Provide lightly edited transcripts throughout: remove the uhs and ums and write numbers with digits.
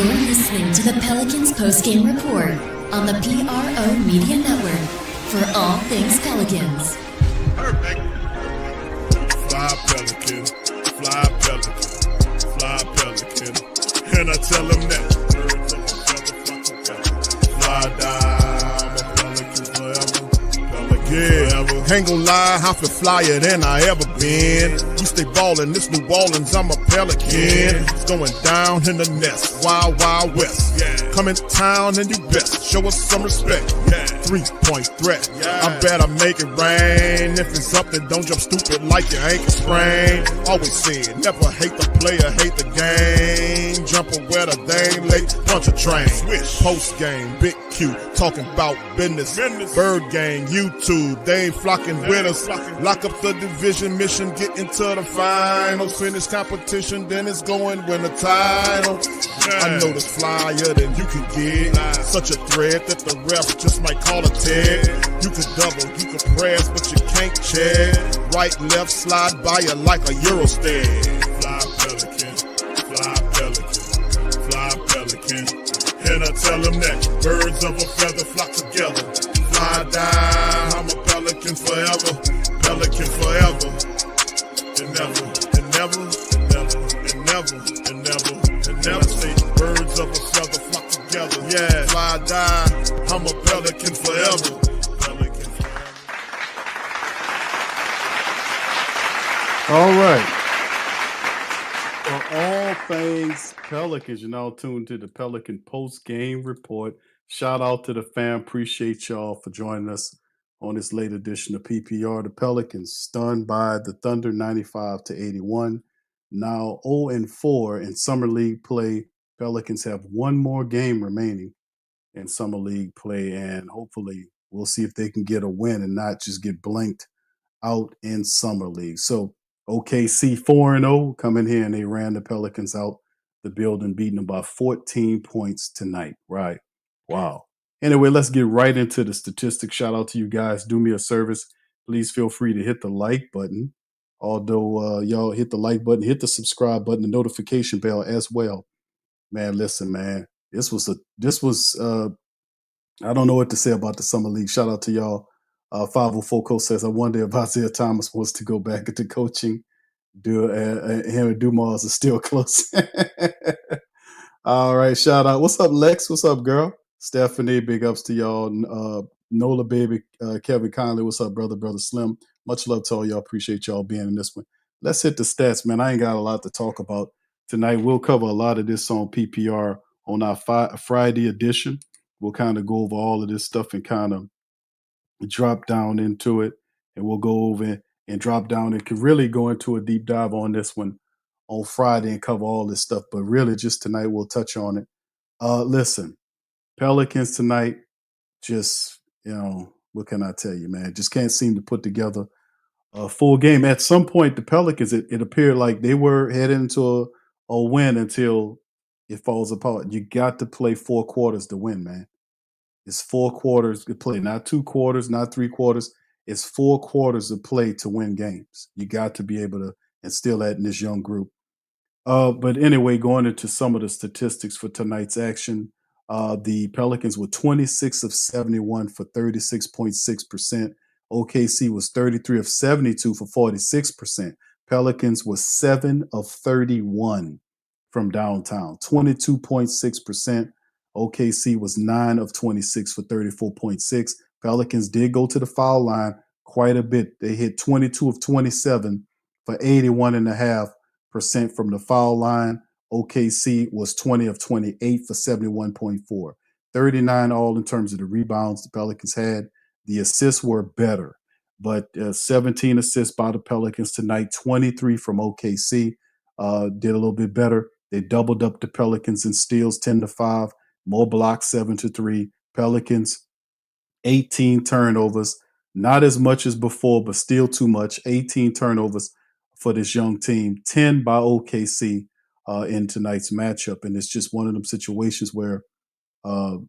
You're listening to the Pelicans postgame report on the PRO Media Network for all things Pelicans. Perfect. Fly Pelican, fly Pelican, fly Pelican. And I tell them that. Fly down, I'm a Pelican forever. Yeah, ain't gon' lie, I feel flyer than I ever been. We stay ballin', this New Orleans, I'm a Pelican. It's going down in the nest, wild, wild west. Come in town and you best, show us some respect. 3-point threat, I better make it rain. If it's up, then don't jump stupid like your ankle sprain. Always saying, never hate the player, hate the game. Jumping where the dame late, punch a train. Post game, big Q, talking about business. Bird gang, YouTube, they ain't flocking with us. Lock up the division mission, get into the finals. Finish competition, then it's going win the title. I know this flyer than you can get. Such a threat that the ref just might call a tag. You could double, you could press, but you can't check. Right, left, slide by you like a Eurostep. Fly Pelican, fly Pelican, fly Pelican. And I tell them that birds of a feather flock together. Fly down, I'm a Pelican forever, Pelican forever. And never, and never, and never, and never, and never, and never say birds of a feather flock together. Yeah, fly down, I'm a Pelican forever, Pelican forever. All right. For all things Pelicans, you're now tuned to the Pelican post-game report. Shout out to the fam. Appreciate y'all for joining us on this late edition of PPR. The Pelicans stunned by the Thunder 95-81. Now 0-4 in Summer League play. Pelicans have one more game remaining in Summer League play, and hopefully we'll see if they can get a win and not just get blanked out in Summer League. So OKC 4-0 come in here and they ran the Pelicans out the building, beating them by 14 points tonight. Right. Wow. Anyway, let's get right into the statistics. Shout out to you guys. Do me a service. Please feel free to hit the like button. Although y'all hit the like button, hit the subscribe button, the notification bell as well. Man, listen, man. This was I don't know what to say about the Summer League. Shout out to y'all. 504 Coach says, I wonder if Isaiah Thomas wants to go back into coaching. Him and Dumas are still close. All right, shout out. What's up, Lex? What's up, girl? Stephanie, big ups to y'all. Nola, baby. Kevin Conley, what's up, brother Slim? Much love to all y'all. Appreciate y'all being in this one. Let's hit the stats, man. I ain't got a lot to talk about tonight. We'll cover a lot of this on PPR on our Friday edition. We'll kind of go over all of this stuff and kind of drop down into it, and we'll go over and drop down and can really go into a deep dive on this one on Friday and cover all this stuff. But really, just tonight, we'll touch on it. Listen, Pelicans tonight, just, what can I tell you, man? Just can't seem to put together a full game. At some point, the Pelicans, it appeared like they were heading into a win until it falls apart. You got to play 4 quarters to win, man. It's 4 quarters to play, not 2 quarters, not 3 quarters. It's 4 quarters of play to win games. You got to be able to instill that in this young group. But anyway, going into some of the statistics for tonight's action, the Pelicans were 26 of 71 for 36.6%. OKC was 33 of 72 for 46%. Pelicans was 7 of 31 from downtown, 22.6%. OKC was 9 of 26 for 34.6. Pelicans did go to the foul line quite a bit. They hit 22 of 27 for 81.5% from the foul line. OKC was 20 of 28 for 71.4. 39 all in terms of the rebounds the Pelicans had. The assists were better, but 17 assists by the Pelicans tonight, 23 from OKC. Did a little bit better. They doubled up the Pelicans in steals, 10-5. More blocks, 7-3. Pelicans, 18 turnovers. Not as much as before, but still too much. 18 turnovers for this young team. 10 by OKC in tonight's matchup. And it's just one of them situations where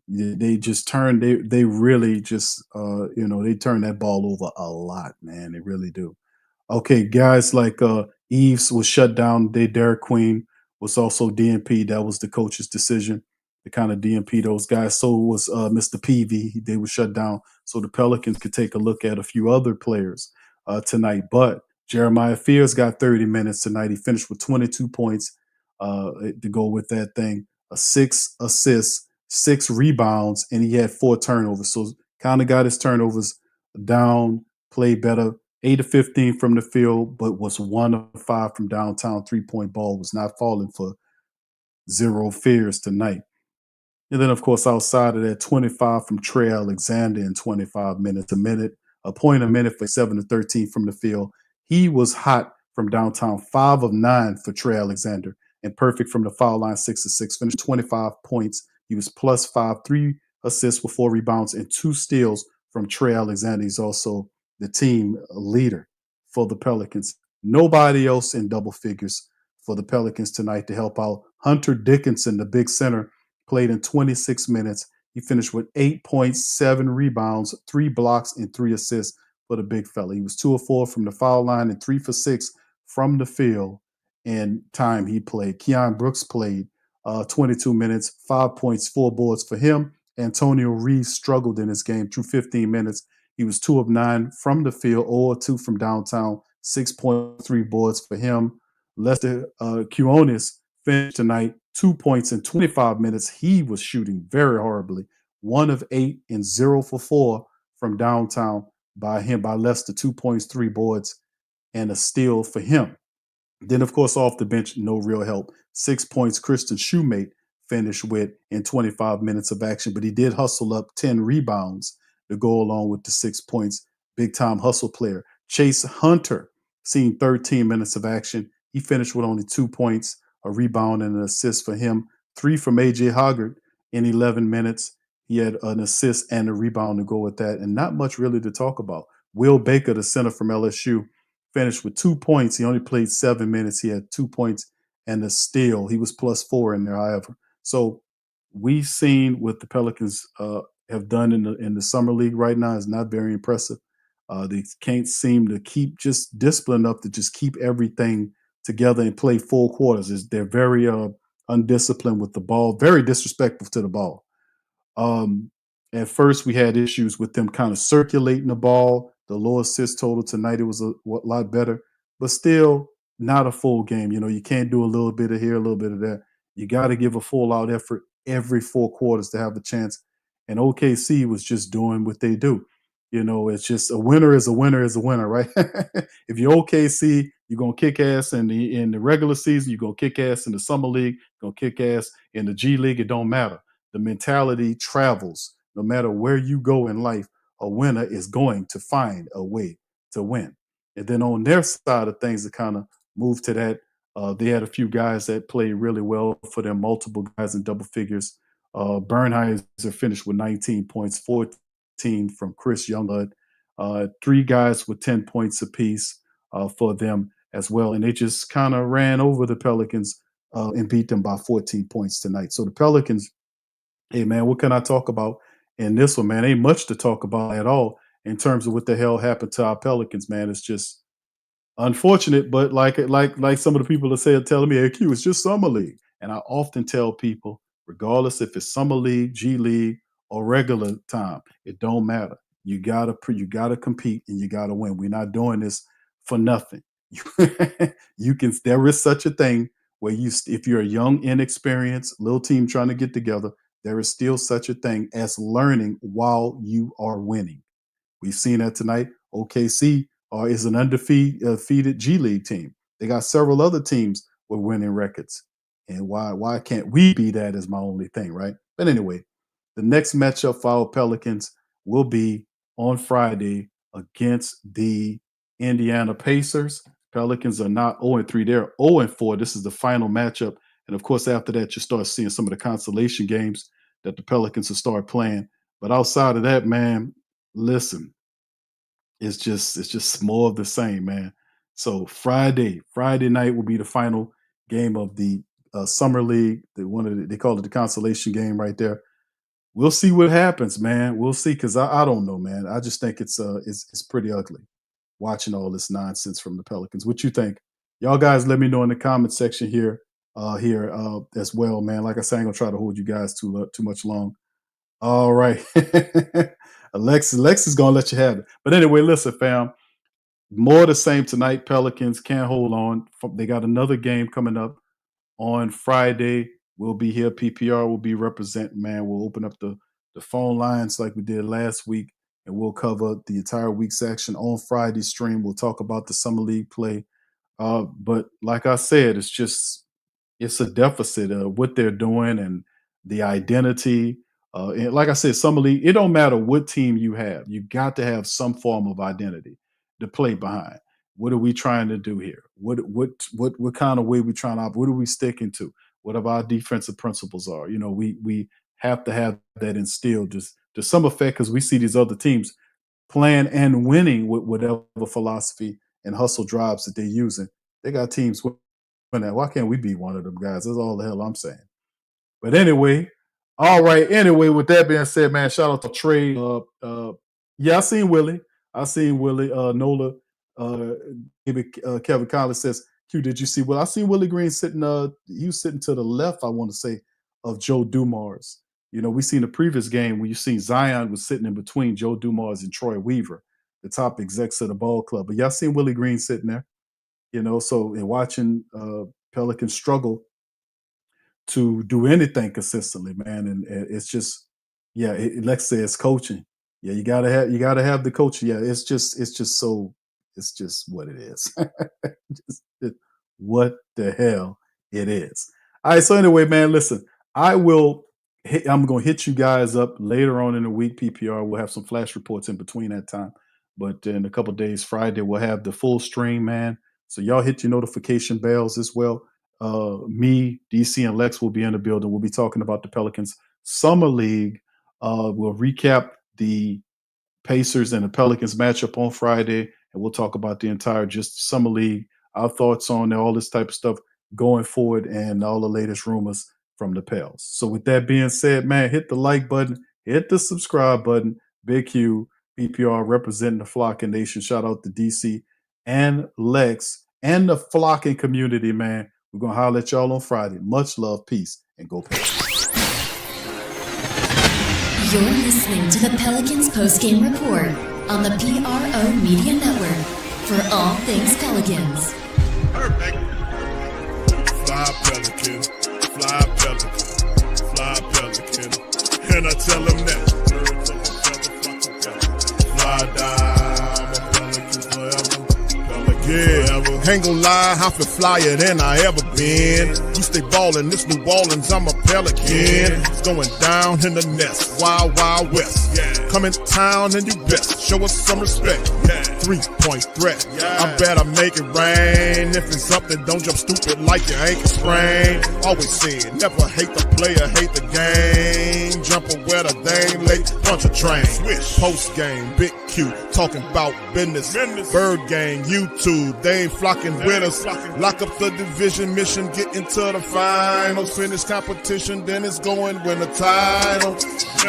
they just turn, they really just, they turn that ball over a lot, man. They really do. Okay, guys like Eves was shut down. Derek Queen was also DNP. That was the coach's decision to kind of DNP those guys. So was Mr. Peavy. They were shut down so the Pelicans could take a look at a few other players tonight. But Jeremiah Fears got 30 minutes tonight. He finished with 22 points to go with that thing, 6 assists, 6 rebounds, and he had 4 turnovers. So kind of got his turnovers down, played better. 8 of 15 from the field, but was 1 of 5 from downtown. 3-point ball was not falling for Zero Fears tonight. And then, of course, outside of that, 25 from Trey Alexander in 25 minutes, a point a minute for 7 of 13 from the field. He was hot from downtown, 5 of 9 for Trey Alexander, and perfect from the foul line, 6 of 6. Finished 25 points. He was +5, 3 assists with 4 rebounds, and 2 steals from Trey Alexander. He's also the team leader for the Pelicans. Nobody else in double figures for the Pelicans tonight to help out. Hunter Dickinson, the big center, played in 26 minutes. He finished with 8 points, 7 rebounds, 3 blocks, and 3 assists for the big fella. He was 2 of 4 from the foul line and 3 for 6 from the field in time he played. Keon Brooks played 22 minutes, 5 points, 4 boards for him. Antonio Reeves struggled in his game through 15 minutes. He was 2 of 9 from the field, 0 of 2 from downtown, 6.3 boards for him. Lester Quinones finished tonight, 2 points in 25 minutes. He was shooting very horribly. 1 of 8 and 0 for 4 from downtown by Lester, 2 points, 3 boards, and a steal for him. Then, of course, off the bench, no real help. 6 points, Christian Shoemate finished with in 25 minutes of action, but he did hustle up 10 rebounds to go along with the 6 points. Big time hustle player. Chase Hunter, seen 13 minutes of action. He finished with only 2 points, a rebound, and an assist for him. 3 from A.J. Hoggard in 11 minutes. He had an assist and a rebound to go with that, and not much really to talk about. Will Baker, the center from LSU, finished with 2 points. He only played 7 minutes. He had 2 points and a steal. He was +4 in there, however. So we've seen what the Pelicans have done in the summer league right now is not very impressive. They can't seem to keep just discipline enough to just keep everything together and play full quarters. They're very undisciplined with the ball, very disrespectful to the ball. At first, we had issues with them kind of circulating the ball. The low assist total tonight, it was a lot better, but still not a full game. You know, you can't do a little bit of here, a little bit of that. You got to give a full out effort every 4 quarters to have a chance. And OKC was just doing what they do. You know, it's just a winner is a winner is a winner, right? If you're OKC, you're gonna kick ass in the regular season. You're gonna kick ass in the summer league. You're gonna kick ass in the G League. It don't matter. The mentality travels. No matter where you go in life, a winner is going to find a way to win. And then on their side of things, to kind of move to that, they had a few guys that played really well for them, multiple guys in double figures. Bernheiser finished with 19 points, 14 from Chris Youngblood. 3 guys with 10 points apiece for them as well. And they just kind of ran over the Pelicans and beat them by 14 points tonight. So the Pelicans, hey, man, what can I talk about in this one, man? Ain't much to talk about at all in terms of what the hell happened to our Pelicans, man. It's just unfortunate, but like some of the people that telling me, AQ, it's just summer league. And I often tell people, regardless if it's summer league, G League, or regular time, it don't matter. You gotta compete and you gotta win. We're not doing this for nothing. There is such a thing where if you're a young, inexperienced little team trying to get together, there is still such a thing as learning while you are winning. We've seen that tonight. OKC is an undefeated G League team. They got several other teams with winning records. And why can't we be that is my only thing, right? But anyway, the next matchup for our Pelicans will be on Friday against the Indiana Pacers. Pelicans are not 0-3. They're 0-4. This is the final matchup. And of course, after that, you start seeing some of the consolation games that the Pelicans will start playing. But outside of that, man, listen, it's just more of the same, man. So Friday night will be the final game of the summer league. They call it the consolation game right there. We'll see what happens, man. We'll see, because I don't know, man. I just think it's pretty ugly watching all this nonsense from the Pelicans. What you think? Y'all guys let me know in the comment section here here as well, man. Like I said, I ain't gonna try to hold you guys too much long. All right. Alexis is gonna let you have it. But anyway, listen, fam. More of the same tonight. Pelicans can't hold on. They got another game coming up on Friday. We'll be here. PPR will be representing, man. We'll open up the phone lines like we did last week, and we'll cover the entire week's action on Friday's stream. We'll talk about the Summer League play. But like I said, it's a deficit of what they're doing and the identity. And like I said, Summer League, it don't matter what team you have. You got to have some form of identity to play behind. What are we trying to do here? What kind of way we trying to operate? What are we sticking to? What our defensive principles are? You know, we have to have that instilled just to some effect, because we see these other teams playing and winning with whatever philosophy and hustle drives that they're using. They got teams winning that. Why can't we be one of them guys? That's all the hell I'm saying. But anyway, all right. Anyway, with that being said, man, shout out to Trey. Yeah, I seen Willie. Nola. Kevin Collins says, Q, did you see? Well, I seen Willie Green sitting. He was sitting to the left, I want to say, of Joe Dumars. You know, we seen the previous game when you seen Zion was sitting in between Joe Dumars and Troy Weaver, the top execs of the ball club. But y'all seen Willie Green sitting there. You know, so in watching Pelicans struggle to do anything consistently, man, and it's just, yeah, Lex says coaching. Yeah, you gotta have the coaching. Yeah, it's just what it is. What the hell it is. All right, so anyway, man, listen, I'm going to hit you guys up later on in the week. PPR, we'll have some flash reports in between that time. But in a couple of days, Friday, we'll have the full stream, man. So y'all hit your notification bells as well. Me, DC, and Lex will be in the building. We'll be talking about the Pelicans Summer League. We'll recap the Pacers and the Pelicans matchup on Friday, and we'll talk about the entire just Summer League, our thoughts on all this type of stuff going forward, and all the latest rumors from the Pels. So with that being said, man, hit the like button, hit the subscribe button. Big Q, PPR representing the Flocking Nation. Shout out to DC and Lex and the Flocking community, man. We're going to holler at y'all on Friday. Much love, peace, and go Pels. You're listening to the Pelicans postgame report on the PRO Media Network for all things Pelicans. Perfect. Fly Pelican, fly Pelican, fly Pelican. And I tell them that. Birds of a feather flock together. Fly down, I'm a Pelican forever. Pelican forever. Ain't gon' lie, I feel flyer than I ever been. We stay ballin', this New Orleans, I'm a Pelican. It's going down in the nest, wild, wild west. Come in town and you best, show us some respect. 3-point threat, I better make it rain. If it's something, don't jump stupid like your ankle sprain. Always said, never hate the player, hate the game. Jumper where the dame late, punch a train. Post game, Big Q, talking about business. Bird gang, YouTube, they ain't flocking with us. Lock up the division mission, get into the finals. Finish competition, then it's going win the title.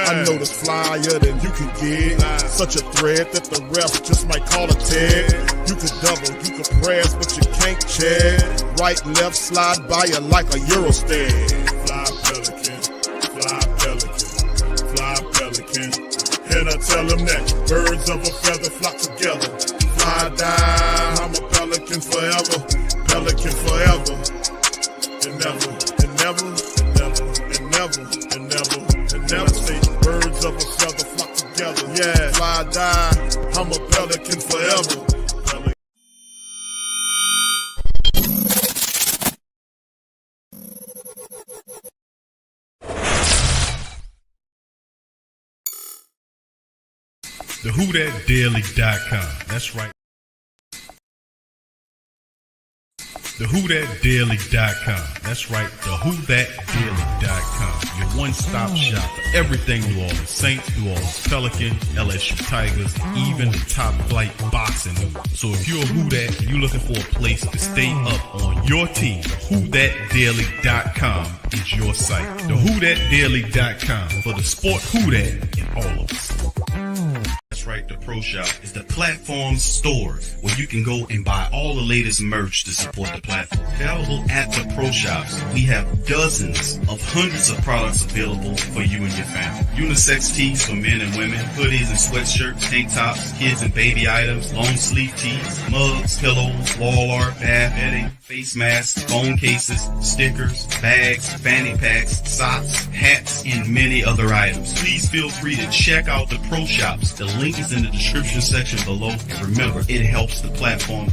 I know this flyer than you can get. Such a threat that the refs just might call a tag. You could double, you could press, but you can't check. Right, left, slide by you like a Eurostep. Fly Pelican, fly Pelican, fly Pelican. And I tell them that birds of a feather flock together. Fly down, I'm a Pelican forever. Pelican forever. And never, and never, and never, and never, and never, and never say birds of a feather flock together. Yeah, fly die, I'm a Pelican forever. The WhoDatDaily.com. That's right. The WhoDatDaily.com. That's right. The WhoDatDaily.com. Your one-stop shop for everything New Orleans Saints, New Orleans Pelicans, LSU Tigers, even the top flight boxing news. So if you're a Who Dat and you're looking for a place to stay up on your team, WhoDatDaily.com is your site. The WhoDatDaily.com for the sport Who Dat in all of us. That's right. Network, the Pro Shop, is the platform store where you can go and buy all the latest merch to support the platform. Available at the Pro Shops, we have dozens of hundreds of products available for you and your family. Unisex tees for men and women, hoodies and sweatshirts, tank tops, kids and baby items, long sleeve tees, mugs, pillows, wall art, bath bedding, face masks, phone cases, stickers, bags, fanny packs, socks, hats, and many other items. Please feel free to check out the Pro Shops. The link is in the description section below. And remember, it helps the platform